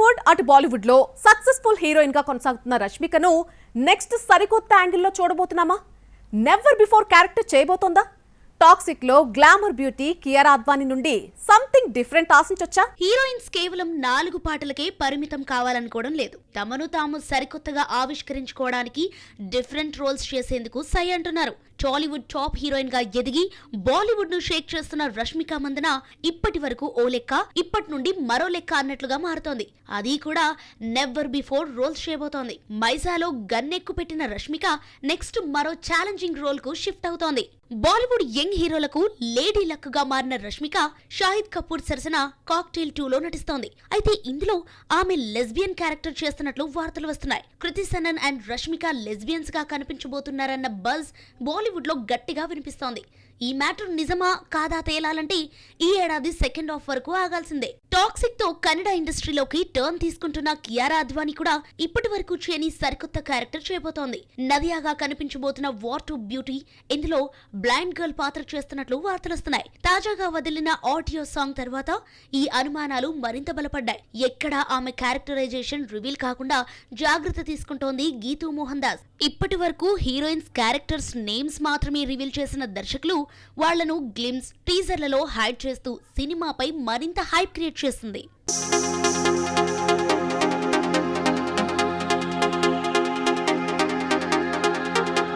టాలీవుడ్ అటు బాలీవుడ్ లో successful heroine గా కొనసాగుతున్న రష్మికను నెక్స్ట్ సరికొత్త యాంగిల్లో చూడబోతున్నామా? నెవర్ బిఫోర్ క్యారెక్టర్ చేయబోతోందా? టాక్సిక్ లో గ్లామర్ బ్యూటీ కియారా అద్వానీ నుండి సంథింగ్ డిఫరెంట్ ఆశించొచ్చా? హీరోయిన్స్ కేవలం 4 పాటలకే పరిమితం కావాలనుకోవడం లేదు. తమను తాము సరికొత్తగా ఆవిష్కరించుకోవడానికి డిఫరెంట్ రోల్స్ చేసేందుకు సై అంటున్నారు. టాలీవుడ్ టాప్ హీరోయిన్ గా ఎదిగి బాలీవుడ్ ను షేక్ చేస్తున్న రష్మిక మందన ఇప్పటి వరకు ఓ లెక్క, ఇప్పటి నుండి మరో లెక్క అన్నట్లుగా మారుతోంది. అది కూడా నెవర్ బిఫోర్ రోల్స్ చేయబోతోంది. మైజాలో గన్నెక్కు పెట్టిన రష్మిక నెక్స్ట్ మరో ఛాలెంజింగ్ రోల్ కు షిఫ్ట్ అవుతోంది. బాలీవుడ్ యంగ్ హీరోలకు లేడీ లక్ గా మారిన రష్మిక షాహిద్ కపూర్ సరసన కాక్టైల్ 2లో నటిస్తోంది. అయితే ఇందులో ఆమె లెస్బియన్ క్యారెక్టర్ చేస్తున్నట్లు వార్తలు వస్తున్నాయి. కృతి సనన్ అండ్ రష్మిక లెస్బియన్స్ గా కనిపించబోతున్నారన్న బజ్ బాలీవుడ్ లో గట్టిగా వినిపిస్తోంది. ఈ మ్యాటర్ నిజమా కాదా తేలాలంటే ఈ ఏడాది సెకండ్ హాఫ్ వరకు ఆగాల్సిందే. టాక్సిక్ తో కన్నడ ఇండస్ట్రీలోకి టర్న్ తీసుకుంటున్న కియారా అద్వానీ కూడా ఇప్పటి వరకు చేయని సరికొత్త క్యారెక్టర్ చేయబోతోంది. నదియాగా కనిపించబోతున్న వార్ టు బ్యూటీ ఇందులో బ్లైండ్ గర్ల్ పాత్ర చేస్తున్నట్లు వార్తలొస్తున్నాయి. తాజాగా వదిలిన ఆడియో సాంగ్ తర్వాత ఈ అనుమానాలు మరింత బలపడ్డాయి. ఎక్కడా ఆమె క్యారెక్టరైజేషన్ రివీల్ కాకుండా జాగ్రత్త తీసుకుంటోంది గీతూ మోహన్ దాస్. ఇప్పటి వరకు హీరోయిన్స్ క్యారెక్టర్స్ నేమ్స్ మాత్రమే రివీల్ చేసిన దర్శకులు వాళ్లను గ్లిమ్స్, టీజర్లలో హైడ్ చేస్తూ సినిమాపై మరింత హైప్ క్రియేట్ చేస్తుంది.